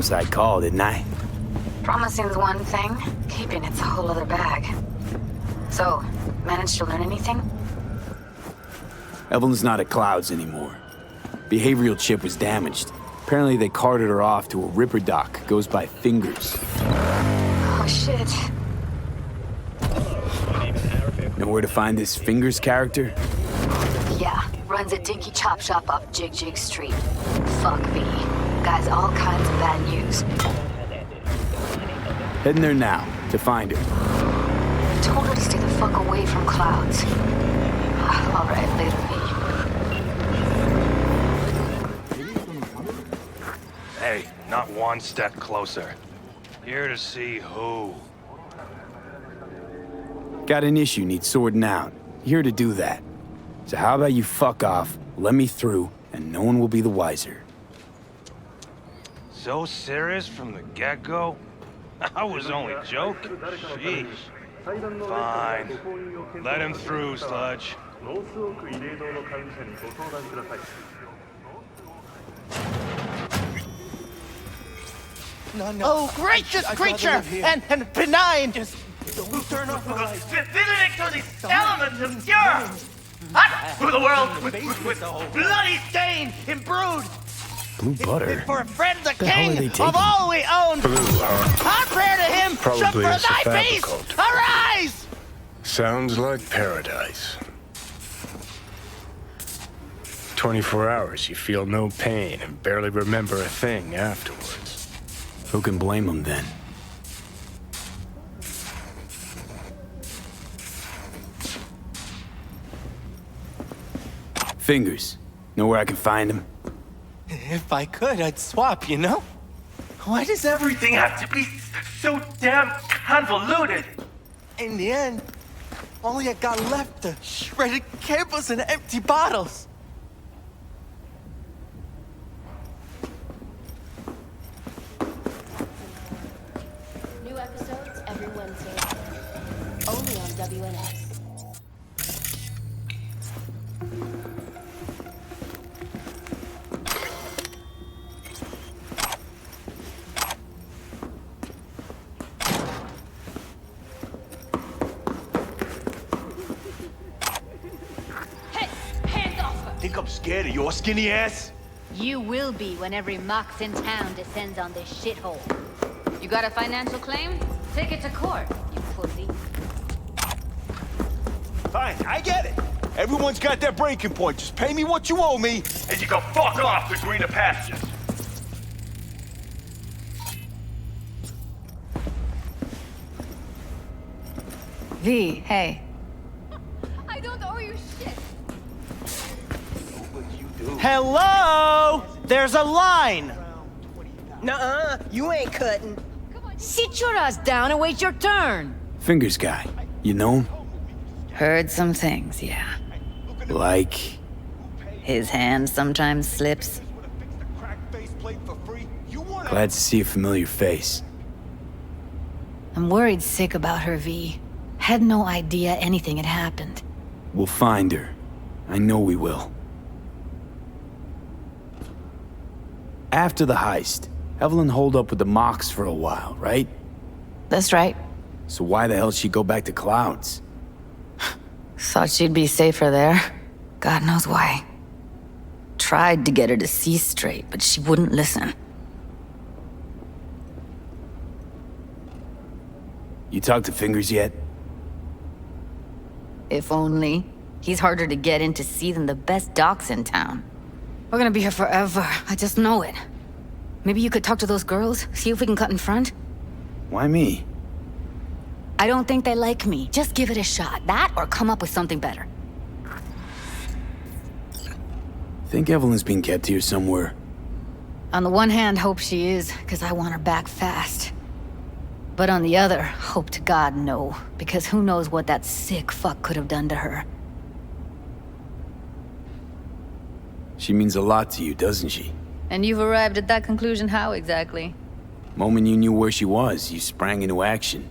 homicide call, didn't I? Promising's one thing, keeping it's a whole other bag. So, managed to learn anything? Evelyn's not at Clouds anymore. Behavioral chip was damaged. Apparently they carted her off to a ripper dock. Goes by Fingers. Oh shit. Know where to find this Fingers character? Yeah, runs a dinky chop shop off Jig Street. Fuck V. Guy's all kinds of bad news. Heading there now, to find her. Told her to stay the fuck away from Clouds. Alright, later V. Hey, not one step closer. Here to see who. Got an issue needs sorting out. Here to do that. So how about you fuck off, let me through, and no one will be the wiser. So serious from the get-go? I was only joking. Sheesh. Fine. Let him through, Sludge. No. Oh, gracious creature! And benign! Just don't turn off the lights. Visiting to these elements of pure! Up through the world with bloody stain imbrued! Blue butter? For a friend the The hell are king they of taking? all we own! Blue, huh? Our prayer to him shall Probably for it's a thy fab face cult. arise! Sounds like paradise. 24 hours, you feel no pain and barely remember a thing afterwards. Who can blame them then? Fingers. Know where I can find him? If I could, I'd swap, you know? Why does Everything has to be so damn convoluted! in the end, all I got left are shredded cables and empty bottles? New episodes every Wednesday. Only on WNS. Hey, hands off her! Think I'm scared of your skinny ass? You will be when every Mox in town descends on this shithole. You got a financial claim? Take it to court, you pussy. Fine, I get it. Everyone's got their breaking point. Just pay me what you owe me. And you go fuck off to greener pastures! V, hey. I don't owe you shit. Hello? There's a line! Nuh-uh, you ain't cutting. Sit your ass down and wait your turn. Fingers guy. You know him? Heard some things, yeah. Like... His hand sometimes slips. Glad to see a familiar face. I'm worried sick about her, V. Had no idea anything had happened. We'll find her. I know we will. After the heist, Evelyn holed up with the Mox for a while, right? That's right. So why the hell she go back to Clouds? Thought she'd be safer there. God knows why. Tried to get her to see straight, but she wouldn't listen. You talked to Fingers yet? If only. He's harder to get in to see than the best docs in town. We're gonna be here forever. I just know it. Maybe you could talk to those girls, see if we can cut in front? Why me? I don't think they like me. Just give it a shot. That or come up with something better. Think Evelyn's being kept here somewhere. On the one hand, hope she is, because I want her back fast. But on the other, hope to God no, because who knows what that sick fuck could have done to her. She means a lot to you, doesn't she? And you've arrived at that conclusion how exactly? Moment you knew where she was, you sprang into action.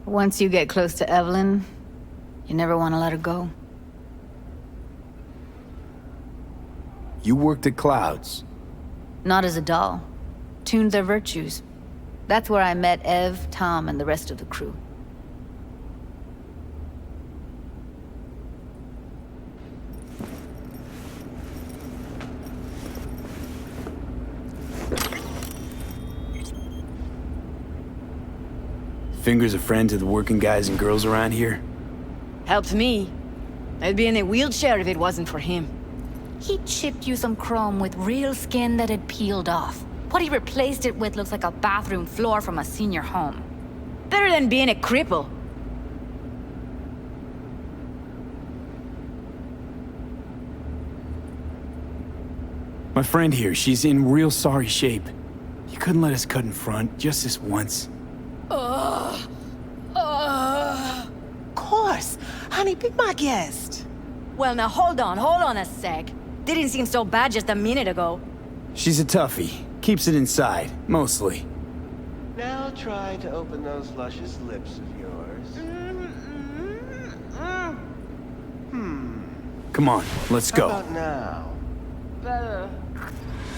Once you get close to Evelyn, you never want to let her go. You worked at Clouds. Not as a doll. tuned their virtues. That's where I met Ev, Tom, and the rest of the crew. Finger's a friend to the working guys and girls around here? Helped me. I'd be in a wheelchair if it wasn't for him. He chipped you some chrome with real skin that had peeled off. What he replaced it with looks like a bathroom floor from a senior home. Better than being a cripple. My friend here, she's in real sorry shape. You couldn't let us cut in front, just this once. Of course. Honey, be my guest. Well, now hold on a sec. Didn't seem so bad just a minute ago. She's a toughie. Keeps it inside, mostly. Now try to open those luscious lips of yours. Come on, let's How go. about now? Better.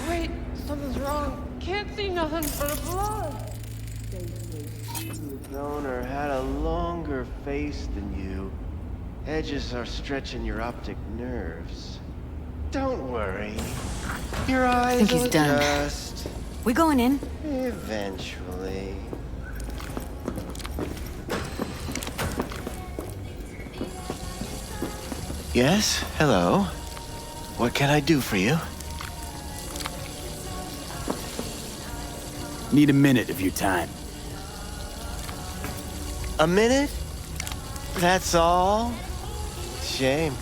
Wait, something's wrong. Can't see nothing but the blood. If the owner had a longer face than you, edges are stretching your optic nerves. Don't worry. Your eyes think he's will done. adjust. We going in? Eventually. Yes, hello. What can I do for you? Need a minute of your time. A minute? That's all? Shame.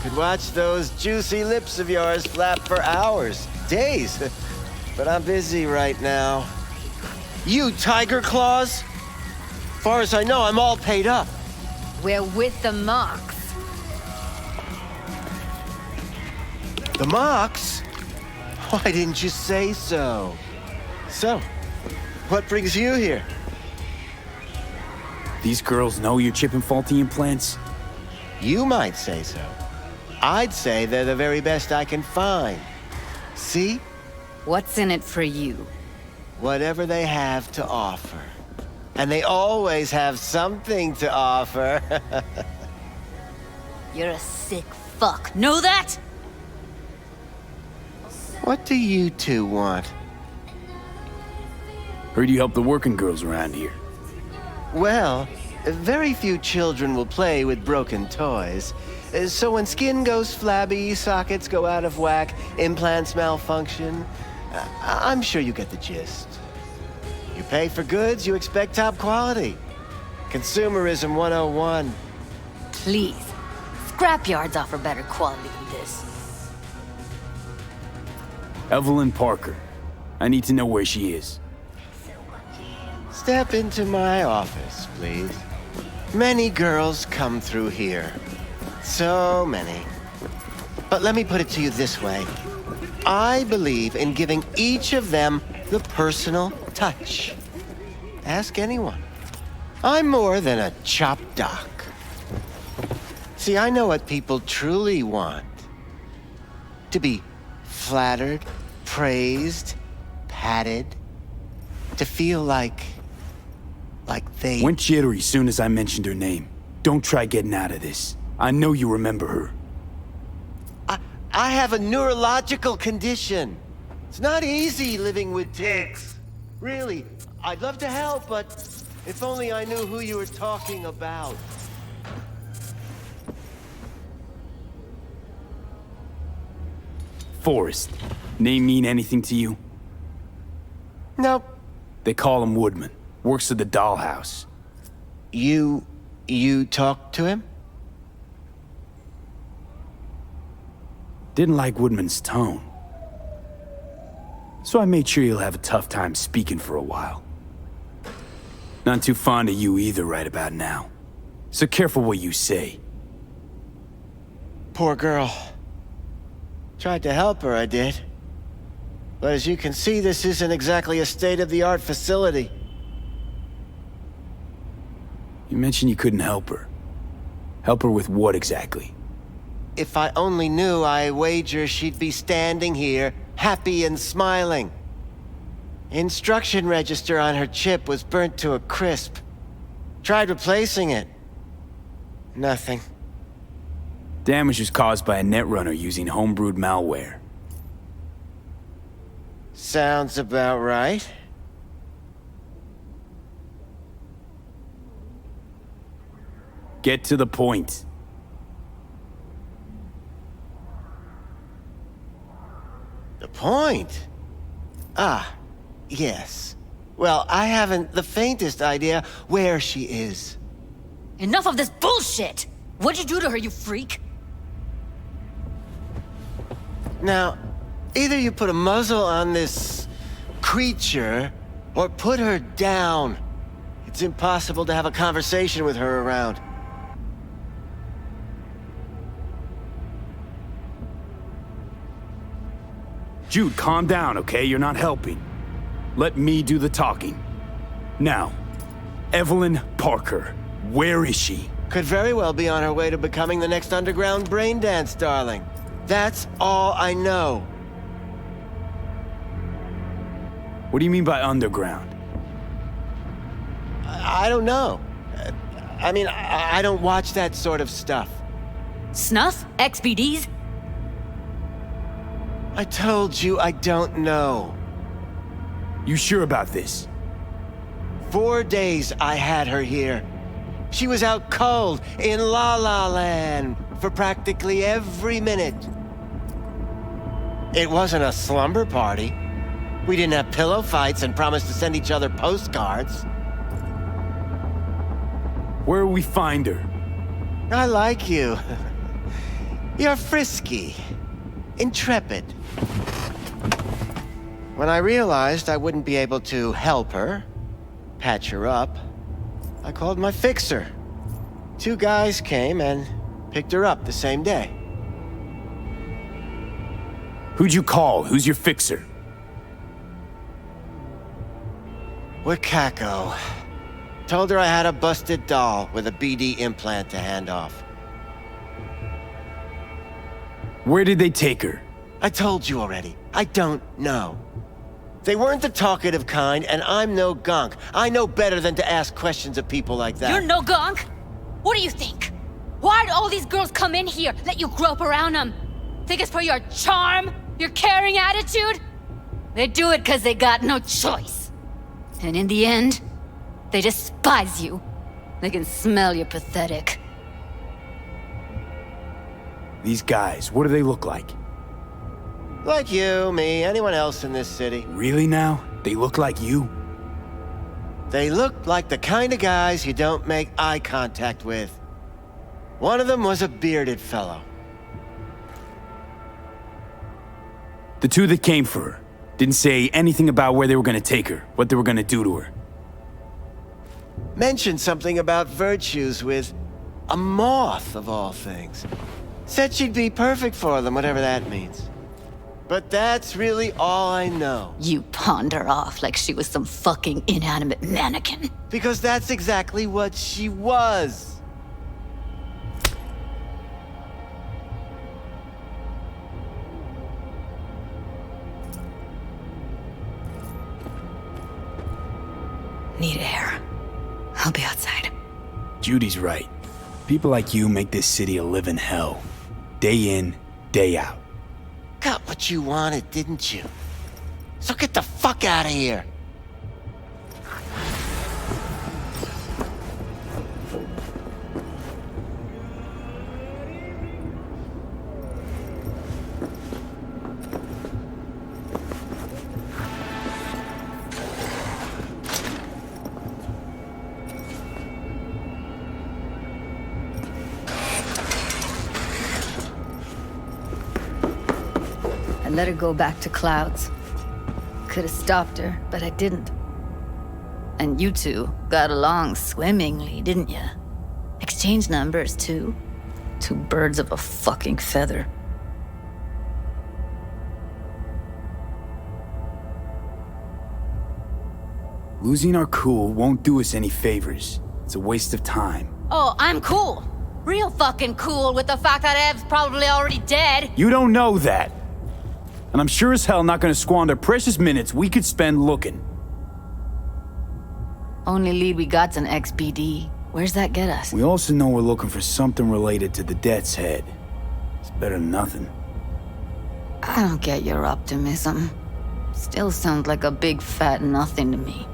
Could watch those juicy lips of yours flap for hours, days. But I'm busy right now. You, Tiger Claws? Far as I know, I'm all paid up. We're with the Mox. The Mox? Why didn't you say so? So, what brings you here? These girls know you're chipping faulty implants? You might say so. I'd say they're the very best I can find. See? What's in it for you? Whatever they have to offer. And they always have something to offer. You're a sick fuck. Know that? What do you two want? Heard you help the working girls around here. Well, very few children will play with broken toys. So when skin goes flabby, sockets go out of whack, implants malfunction, I'm sure you get the gist. You pay for goods, you expect top quality. Consumerism 101. Please. Scrapyards offer better quality than this. Evelyn Parker. I need to know where she is. Step into my office, please. Many girls come through here. So many. But let me put it to you this way. I believe in giving each of them the personal touch. Ask anyone. I'm more than a chop doc. See, I know what people truly want. To be flattered, praised, patted. To feel like they... Went jittery soon as I mentioned her name. Don't try getting out of this. I know you remember her. I have a neurological condition. It's not easy living with tics. Really, I'd love to help, but if only I knew who you were talking about. Forrest. Name mean anything to you? Nope. They call him Woodman. Works at the dollhouse. You talked to him? Didn't like Woodman's tone. So I made sure he'll have a tough time speaking for a while. Not too fond of you either right about now. So careful what you say. Poor girl. Tried to help her, I did. But as you can see, this isn't exactly a state-of-the-art facility. You mentioned you couldn't help her. Help her with what exactly? If I only knew, I wager she'd be standing here, happy and smiling. Instruction register on her chip was burnt to a crisp. Tried replacing it. Nothing. Damage was caused by a netrunner using homebrewed malware. Sounds about right. Get to the point. The point? Ah, yes. Well, I haven't the faintest idea where she is. Enough of this bullshit! What'd you do to her, you freak? Now, either you put a muzzle on this creature, or put her down. It's impossible to have a conversation with her around. Jude, calm down, okay? You're not helping. Let me do the talking. Now, Evelyn Parker, where is she? Could very well be on her way to becoming the next underground braindance darling. That's all I know. What do you mean by underground? I don't know. I mean, I don't watch that sort of stuff. Snuff? XBDs? I told you I don't know. You sure about this? 4 days I had her here. She was out cold in La La Land for practically every minute. It wasn't a slumber party. We didn't have pillow fights and promised to send each other postcards. Where will we find her? I like you. You're frisky, intrepid. When I realized I wouldn't be able to help her, patch her up, I called my fixer. 2 guys came and picked her up the same day. Who'd you call? Who's your fixer? Wakako. Told her I had a busted doll with a BD implant to hand off. Where did they take her? I told you already. I don't know. They weren't the talkative kind, and I'm no gunk. I know better than to ask questions of people like that. You're no gunk? What do you think? Why'd all these girls come in here, let you grope around them? Think it's for your charm? Your caring attitude? They do it because they got no choice. And in the end, they despise you. They can smell you're pathetic. These guys, what do they look like? Like you, me, anyone else in this city. Really now? They look like you? They look like the kind of guys you don't make eye contact with. One of them was a bearded fellow. The 2 that came for her didn't say anything about where they were gonna take her, what they were gonna do to her. Mentioned something about virtues with a moth, of all things. Said she'd be perfect for them, whatever that means. But that's really all I know. You pawned her off like she was some fucking inanimate mannequin. Because that's exactly what she was. Need air. I'll be outside. Judy's right. People like you make this city a living hell. Day in, day out. Got what you wanted, didn't you? So get the fuck out of here. I let her go back to Clouds. Could have stopped her, but I didn't. And you 2 got along swimmingly, didn't ya? Exchanged numbers, too. 2 birds of a fucking feather. Losing our cool won't do us any favors. It's a waste of time. Oh, I'm cool. Real fucking cool with the fact that Ev's probably already dead. You don't know that. And I'm sure as hell not gonna squander precious minutes we could spend looking. Only lead we got's an XBD. Where's that get us? We also know we're looking for something related to the Death's Head. It's better than nothing. I don't get your optimism. Still sounds like a big fat nothing to me.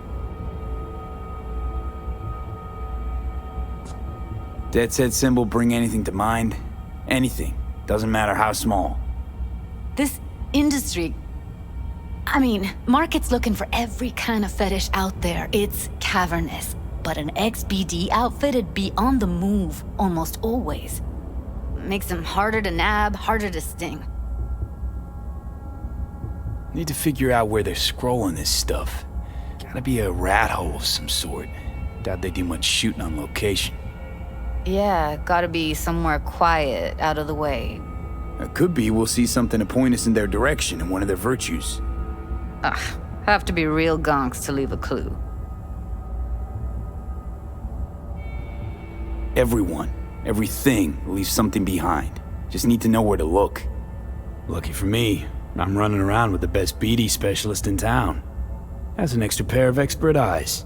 Death's Head symbol bring anything to mind? Anything. Doesn't matter how small. This industry... I mean, market's looking for every kind of fetish out there. It's cavernous. But an XBD outfit'd be on the move, almost always. Makes them harder to nab, harder to sting. Need to figure out where they're scrolling this stuff. Gotta be a rat hole of some sort. Doubt they do much shooting on location. Yeah, gotta be somewhere quiet, out of the way. It could be we'll see something to point us in their direction and one of their virtues. Have to be real gonks to leave a clue. Everyone, everything leaves something behind. Just need to know where to look. Lucky for me, I'm running around with the best BD specialist in town. Has an extra pair of expert eyes.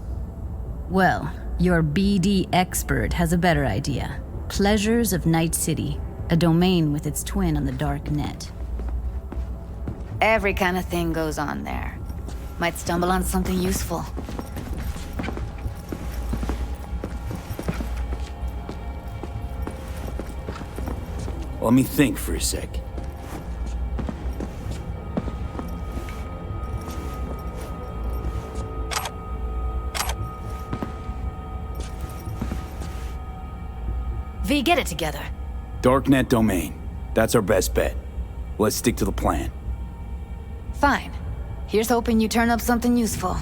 Well, your BD expert has a better idea. Pleasures of Night City, a domain with its twin on the dark net. Every kind of thing goes on there. Might stumble on something useful. Let me think for a sec. V, get it together. Darknet domain. That's our best bet. Let's stick to the plan. Fine. Here's hoping you turn up something useful.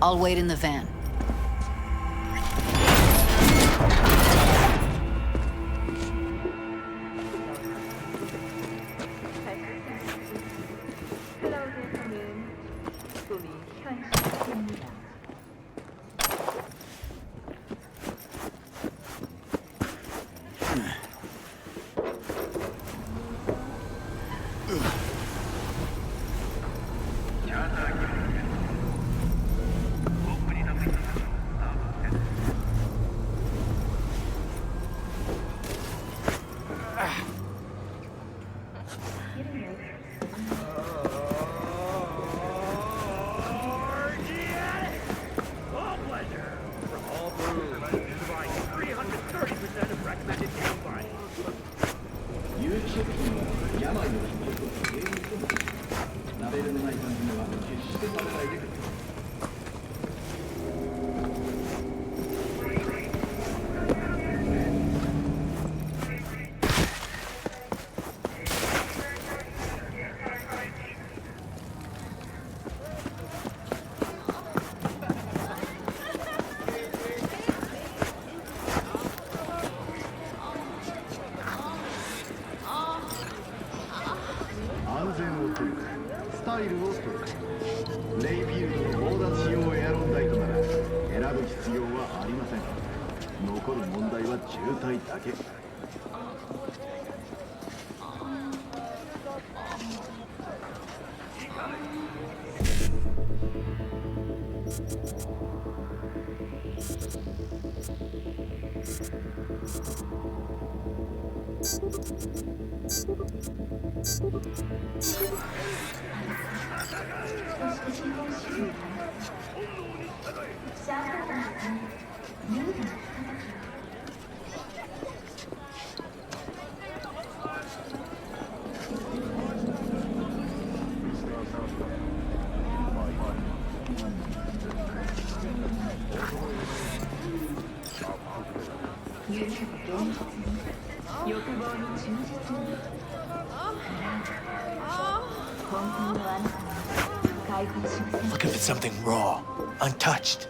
I'll wait in the van. Looking for something raw, untouched.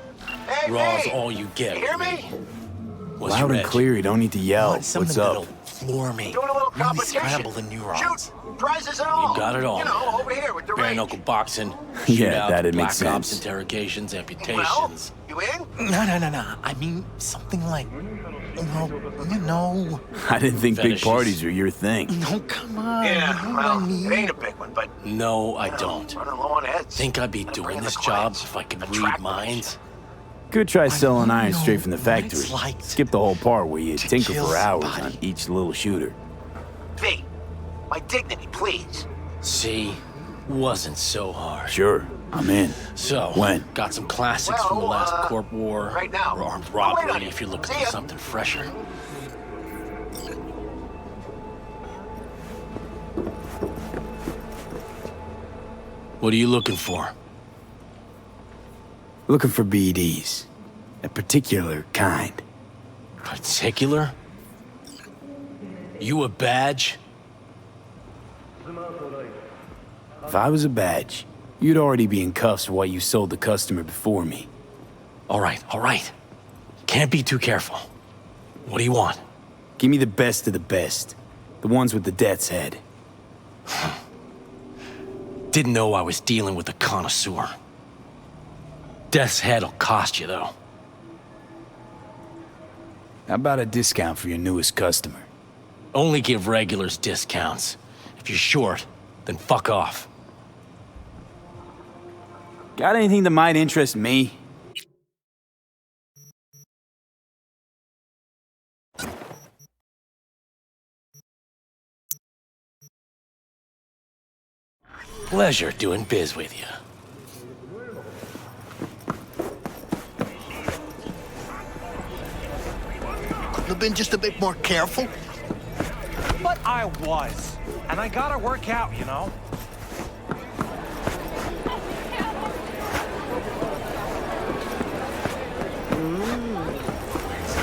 Hey, Raw's hey, all you get. Hear me? Loud and clear, you don't need to yell. What's up? That'll floor me. Doing a little Really competition. scramble the neurons. Shoot, prizes and all. You got it all. You know, over here with the Bare range. knuckle boxing, Yeah, shootouts, that'd black make ops, sense. interrogations, Well, amputations. you in? No. I mean something like Well, you know. I didn't think big Fetishes. parties were your thing. No, come on. Yeah, you know what I well, mean? it ain't a big one, but... No, I don't. Running low on heads. Think I'd be Gotta doing bring in this the job clients. if I could read Attract minds? Could try selling iron know straight from the what factory. it's like Skip the whole part where you to tinker kill for hours somebody. on each little shooter. V, my dignity, please. See? Wasn't so hard. Sure, I'm in. So, When? got some classics Well, from the last Corp War, right now. or armed I'll wait on robbery you. if you're looking See for ya. something fresher. What are you looking for? Looking for BDs. A particular kind. Particular? You a badge? If I was a badge, you'd already be in cuffs for what you sold the customer before me. All right. Can't be too careful. What do you want? Give me the best of the best. The ones with the death's head. Didn't know I was dealing with a connoisseur. Death's head'll cost you, though. How about a discount for your newest customer? Only give regulars discounts. If you're short, then fuck off. Got anything that might interest me? Pleasure doing biz with you. Couldn't have been just a bit more careful. But I was. And I gotta work out, you know?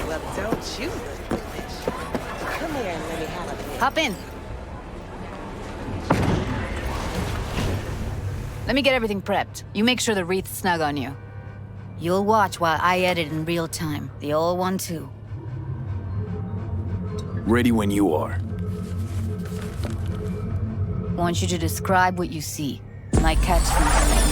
Well, don't you, little fish. Come here and let me have a bit. Hop in. Let me get everything prepped. You make sure the wreath's snug on you. You'll watch while I edit in real time. The old one, too. Ready when you are. Want you to describe what you see. Might catch something.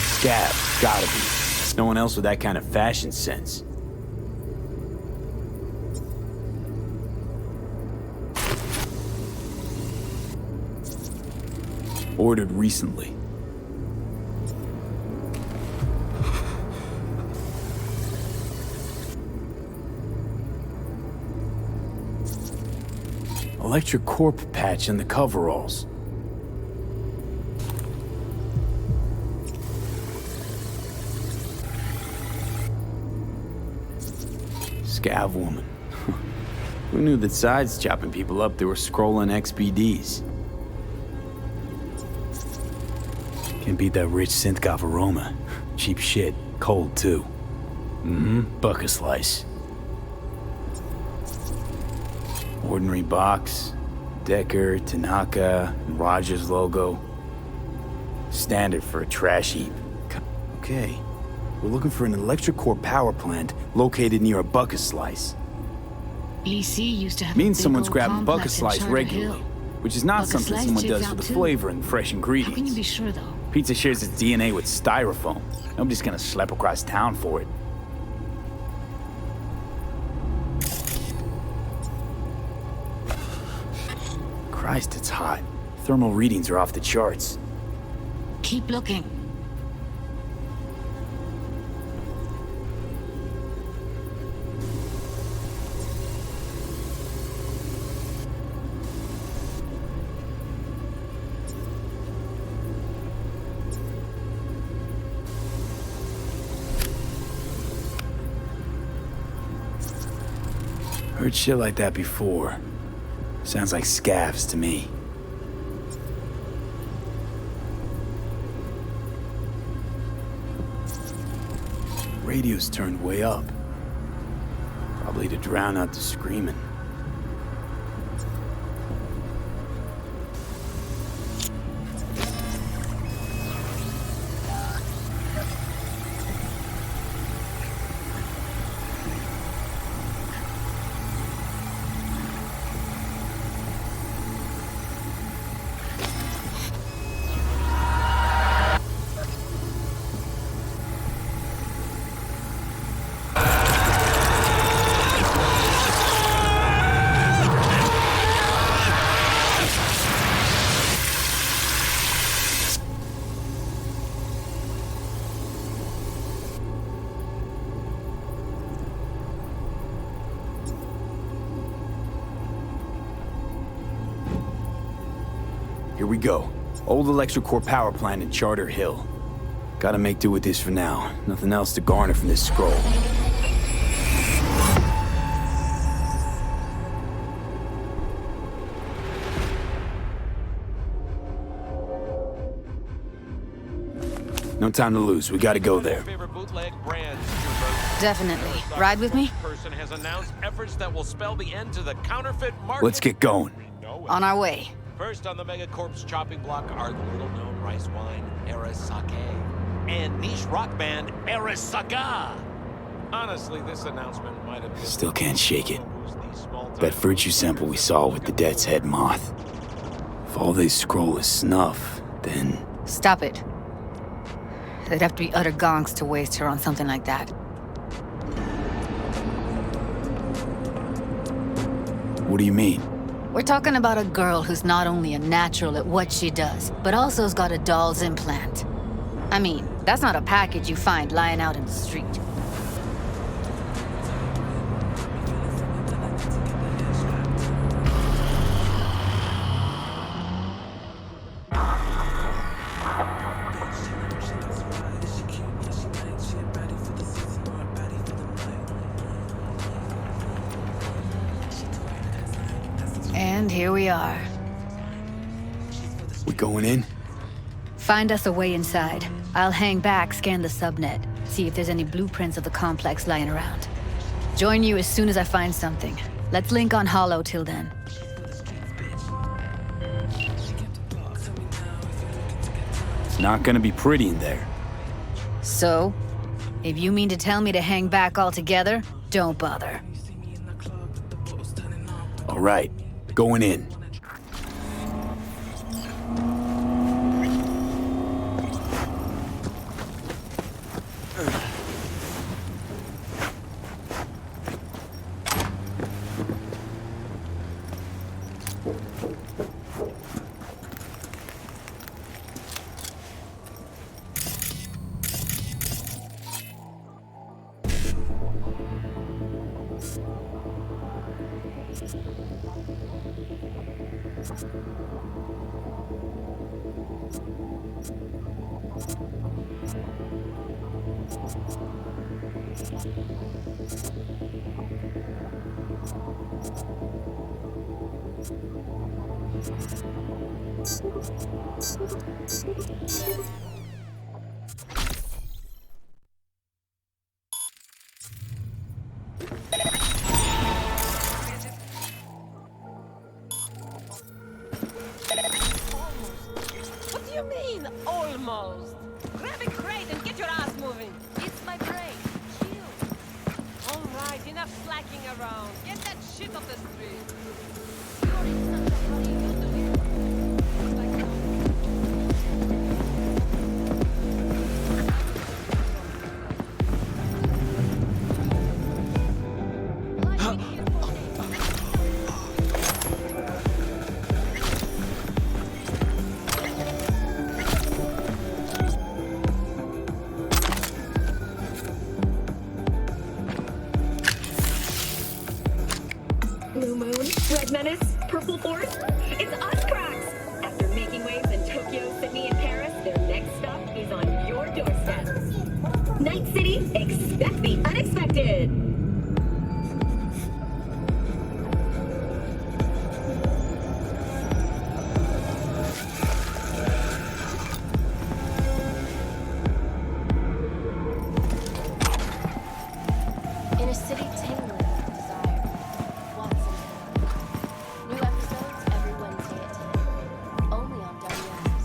Scav, gotta be. No one else with that kind of fashion sense. Ordered recently. Electric Corp patch in the coveralls. Scav woman. Who knew that sides chopping people up, they were scrolling XBDs? Can't beat that rich synth-goth aroma. Cheap shit. Cold, too. Buck a slice. Ordinary box. Decker, Tanaka, and Rogers logo. Standard for a trash heap. Okay. We're looking for an electric core power plant located near a bucket slice. EC used to have Means a big someone's old grabbing bucket complex in slice Charter regularly, Hill. which is not Bucket something Slice someone checks does for out the too. flavor and fresh ingredients. How can you be sure, though? Pizza shares its DNA with styrofoam. Nobody's gonna schlep across town for it. Christ, it's hot. Thermal readings are off the charts. Keep looking. Heard shit like that before. Sounds like scavs to me. Radio's turned way up. Probably to drown out the screaming. Here we go. Old electric core power plant in Charter Hill. Gotta make do with this for now. Nothing else to garner from this scroll. No time to lose. We gotta go there. Definitely. Ride with me? Person has announced efforts that will spell the end to the counterfeit market. Let's get going. On our way. First on the Megacorp's chopping block are the little-known rice wine Arasake and niche rock band Arasaka. Honestly, this announcement might have been... Still can't shake it. That virtue sample we saw with the Death's Head moth. If all they scroll is snuff, then... Stop it. They'd have to be utter gonks to waste her on something like that. What do you mean? We're talking about a girl who's not only a natural at what she does, but also has got a doll's implant. I mean, that's not a package you find lying out in the street. And here we are. We going in? Find us a way inside. I'll hang back, scan the subnet, see if there's any blueprints of the complex lying around. Join you as soon as I find something. Let's link on Hollow till then. It's not gonna be pretty in there. So, if you mean to tell me to hang back altogether, don't bother. All right, going in. What do you mean, almost? Grab a crate and get your ass moving. It's my Blue Moon, Red Menace, Purple Force, it's us cracks! After making waves in Tokyo, Sydney, and Paris, their next stop is on your doorstep. Night City, expect the unexpected! In a city tingling with desire, walks into the night. New episodes every Wednesday at 10. Only on WNS.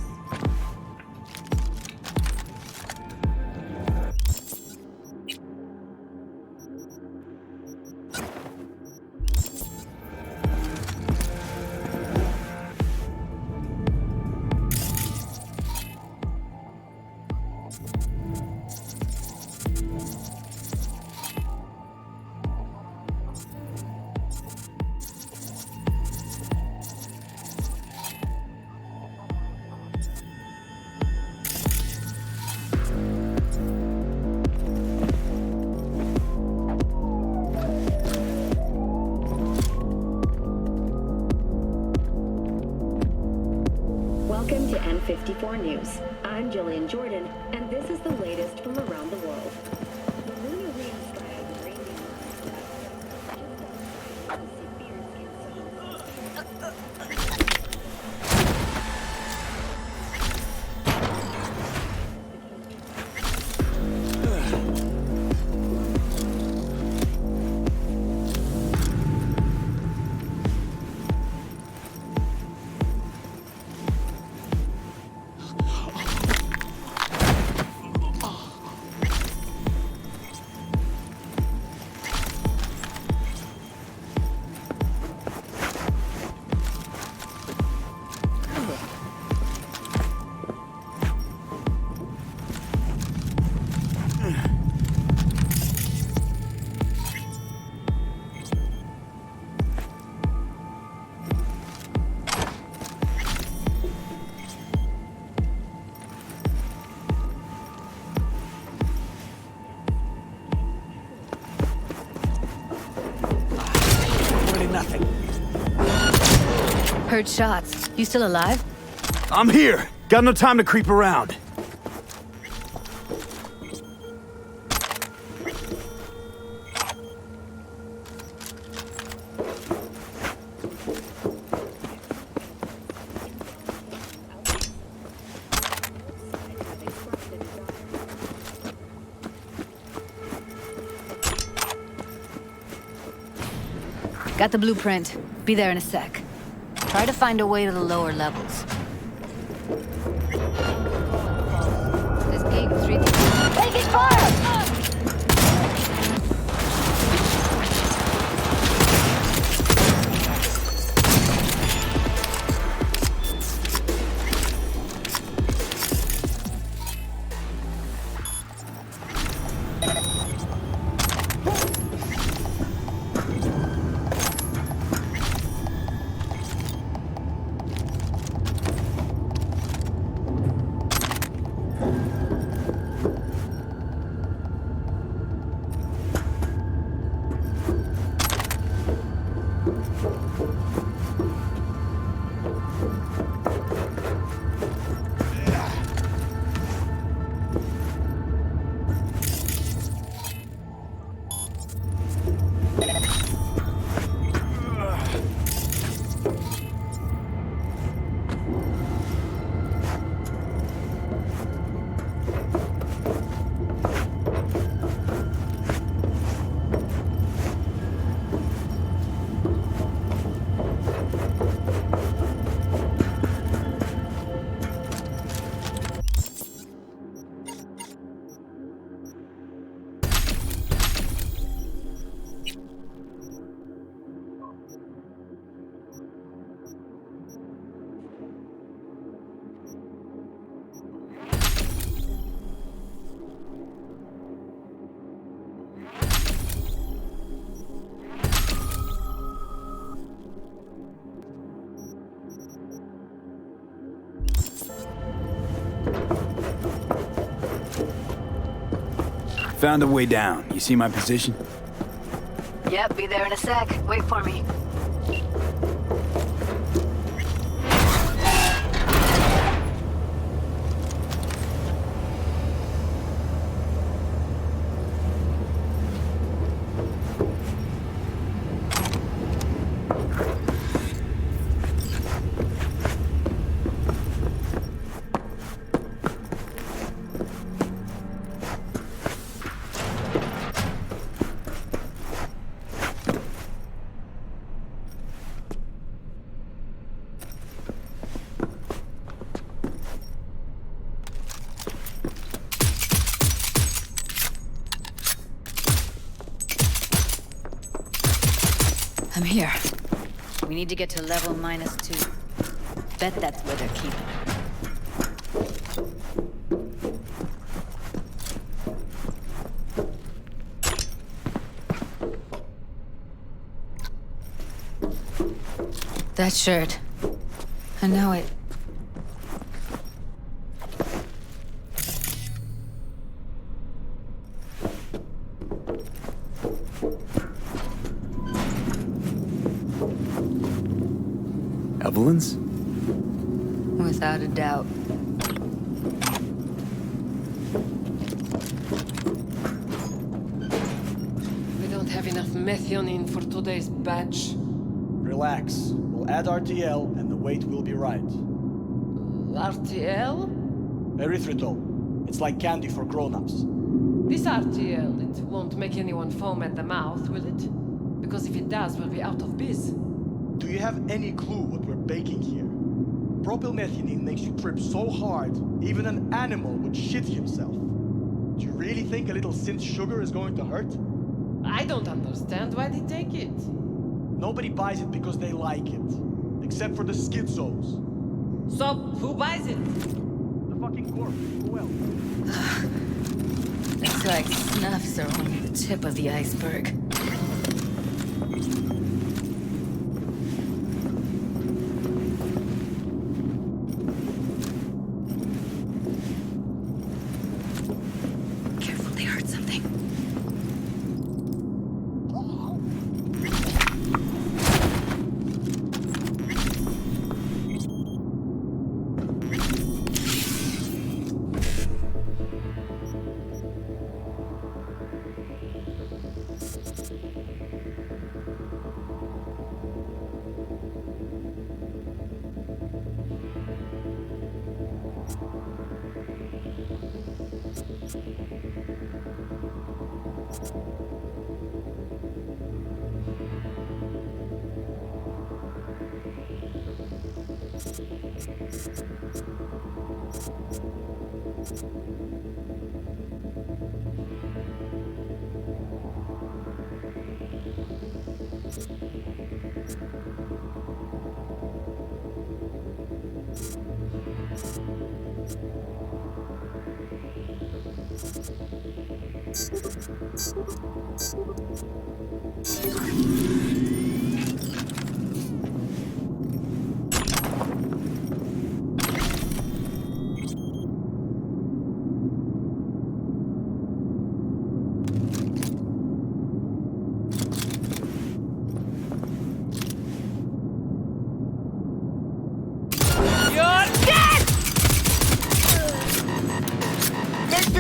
Welcome to N54 News. I'm Jillian Jordan, and this is the latest from around the world. The lunar wind strike ranging Nothing. Heard shots. You still alive? I'm here. Got no time to creep around. Got the blueprint. Be there in a sec. Try to find a way to the lower levels. This gate 3. Taking fire! Found a way down. You see my position? Yep, be there in a sec. Wait for me. I'm here. We need to get to level -2. Bet that's where they're keeping it. That shirt. I know it. Evelyn's? Without a doubt. We don't have enough methionine for today's batch. Relax. We'll add RTL and the weight will be right. RTL? Erythritol. It's like candy for grown-ups. This RTL, it won't make anyone foam at the mouth, will it? Because if it does, we'll be out of biz. Do you have any clue what we're baking here? Propylmethionine makes you trip so hard, even an animal would shit himself. Do you really think a little synth sugar is going to hurt? I don't understand why they take it. Nobody buys it because they like it. Except for the schizos. So, who buys it? The fucking Corpo. Who else? Looks like snuffs are only the tip of the iceberg. Careful, they heard something.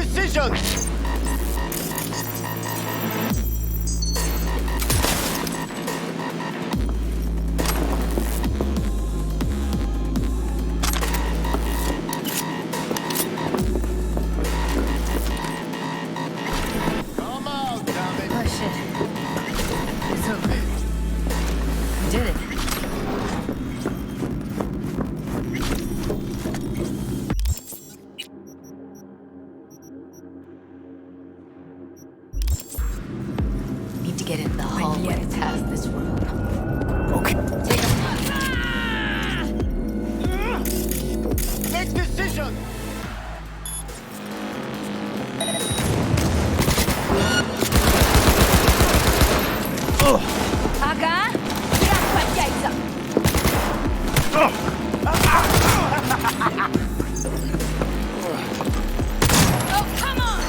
Decisions! Come on, damn it. Oh shit. It's over. We did it. Need to get in the hallway past this room. Okay. Make decisions! Aga, Jajca. Oh, come on!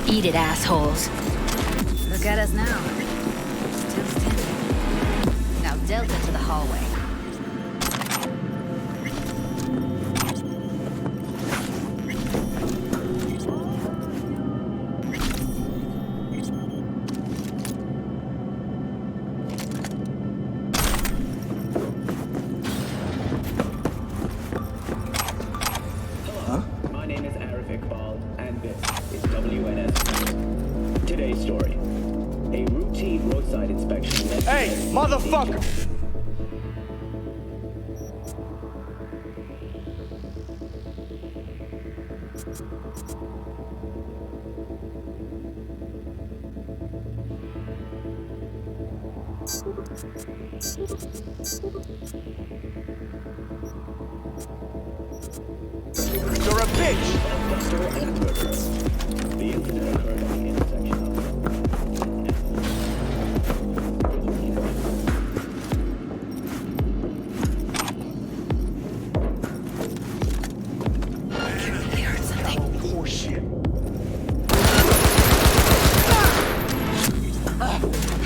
Eat it, assholes. Look at us now. Still standing. Now delta to the hallway. My name is Arif Iqbal, and this is WNS. Today's story. A routine roadside inspection. Hey, motherfucker! You're a bitch! The incident occurred at the intersection of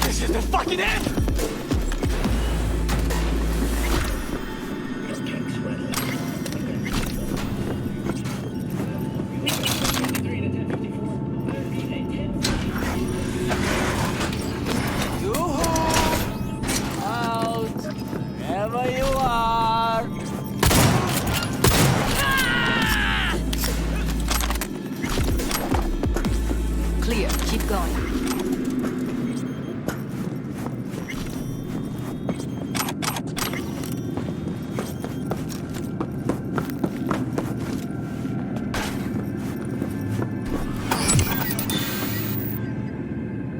This is the fucking end! Wherever you are. Clear. Keep going.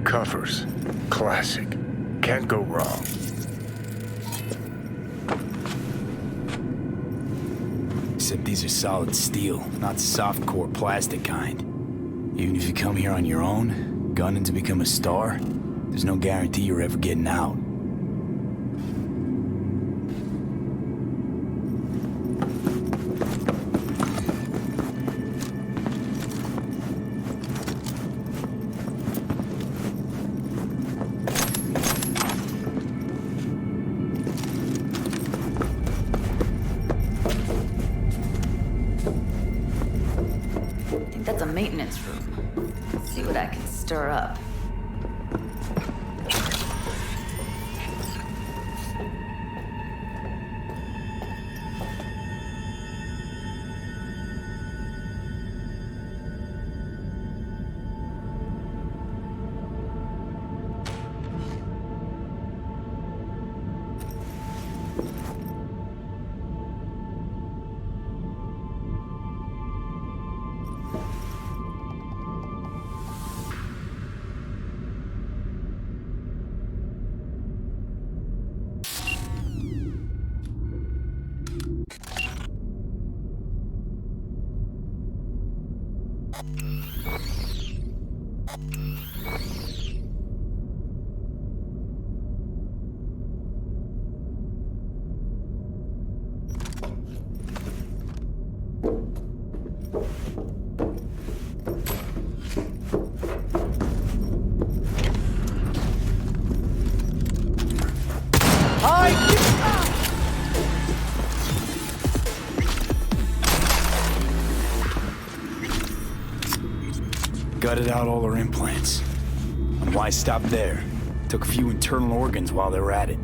Covers. Classic. Can't go wrong. Except these are solid steel, not softcore plastic kind. Even if you come here on your own, gunning to become a star, there's no guarantee you're ever getting out. I think that's a maintenance room. Let's see what I can stir up. Gutted out all her implants. And why stop there? Took a few internal organs while they were at it.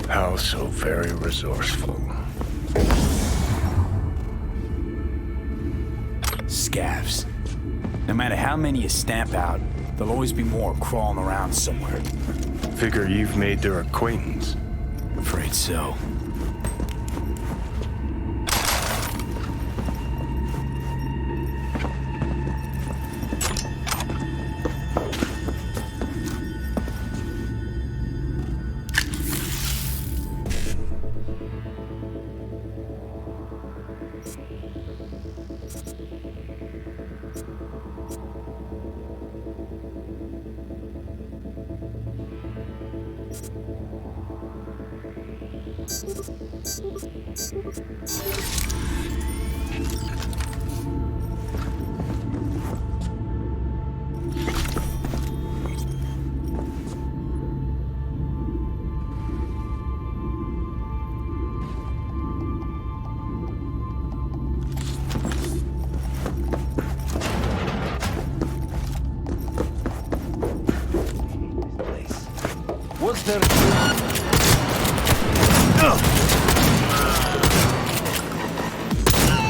How so very resourceful. Scavs. No matter how many you stamp out, there'll always be more crawling around somewhere. Figure you've made their acquaintance. Afraid so.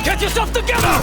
Get yourself together!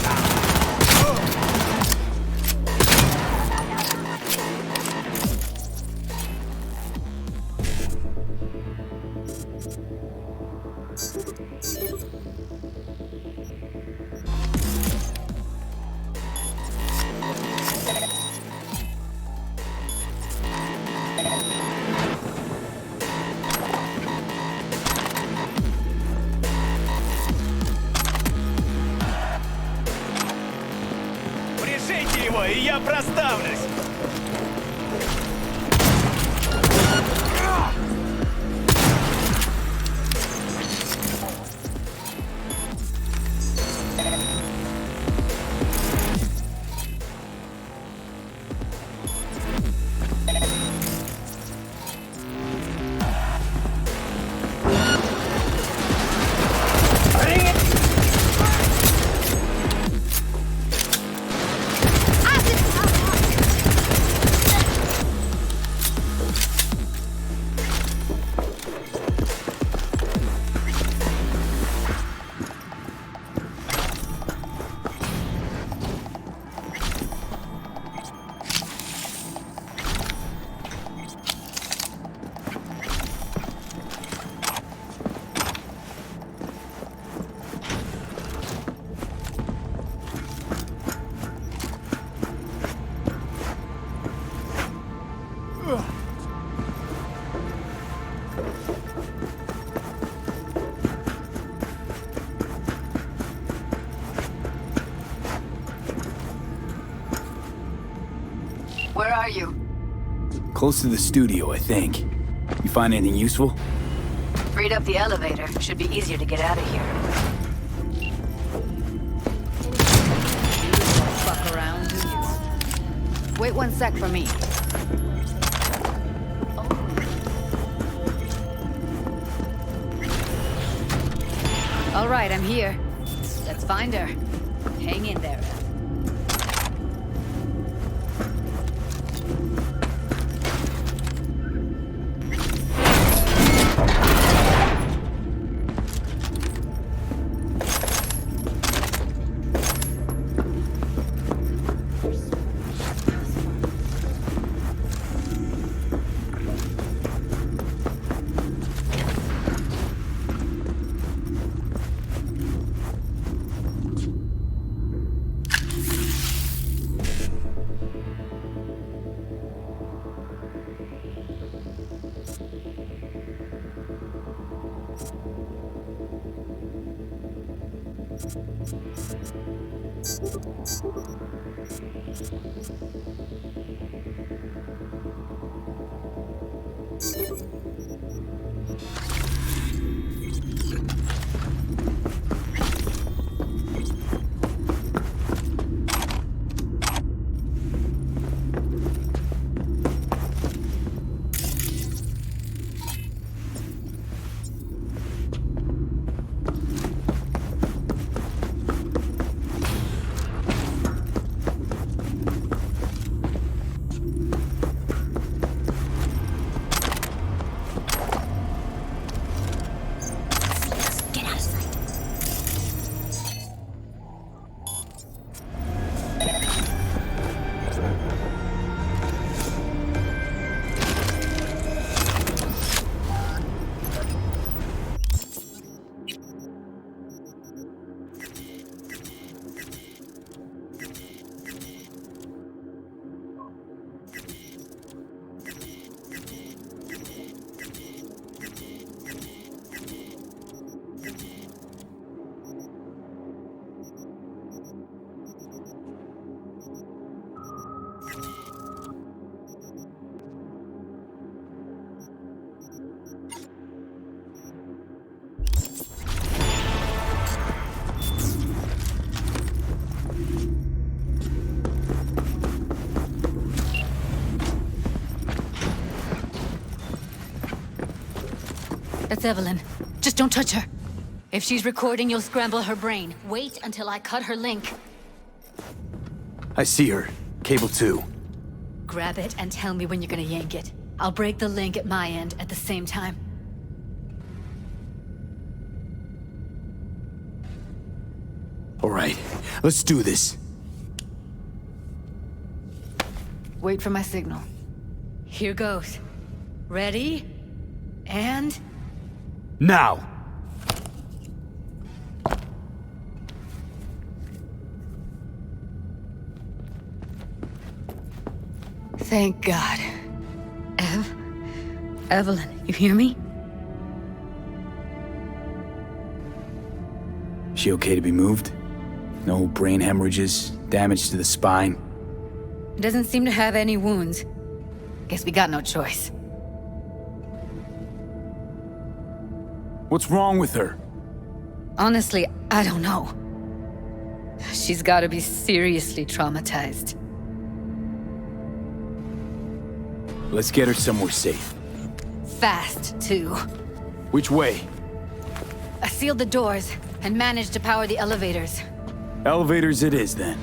Прижите его, и я проставлюсь! Where are you? Close to the studio, I think. You find anything useful? Freed up the elevator. Should be easier to get out of here. Fuck around, do you? Wait 1 sec for me. All right, I'm here. Let's find her. Hang in there. That's Evelyn. Just don't touch her. If she's recording, you'll scramble her brain. Wait until I cut her link. I see her. Cable 2. Grab it and tell me when you're gonna yank it. I'll break the link at my end at the same time. All right, let's do this. Wait for my signal. Here goes. Ready? And... Now! Thank God. Evelyn, you hear me? She okay to be moved? No brain hemorrhages, damage to the spine? Doesn't seem to have any wounds. Guess we got no choice. What's wrong with her? Honestly, I don't know. She's gotta be seriously traumatized. Let's get her somewhere safe. Fast, too. Which way? I sealed the doors and managed to power the elevators. Elevators it is, then.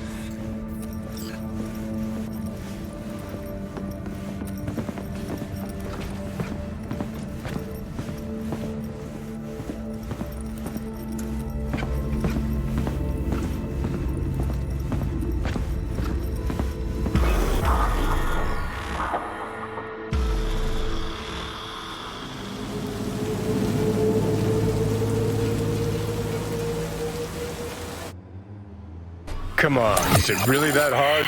Come on, is it really that hard?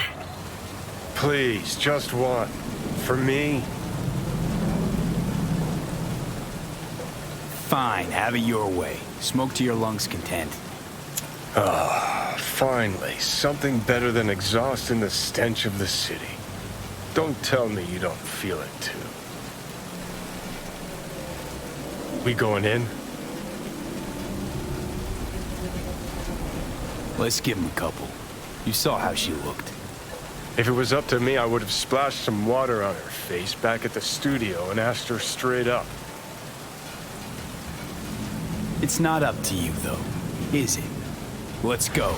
Please, just one. For me? Fine, have it your way. Smoke to your lungs' content. Ah, finally, something better than exhaust in the stench of the city. Don't tell me you don't feel it too. We going in? Let's give him a couple. You saw how she looked. If it was up to me, I would have splashed some water on her face back at the studio and asked her straight up. It's not up to you, though, is it? Let's go.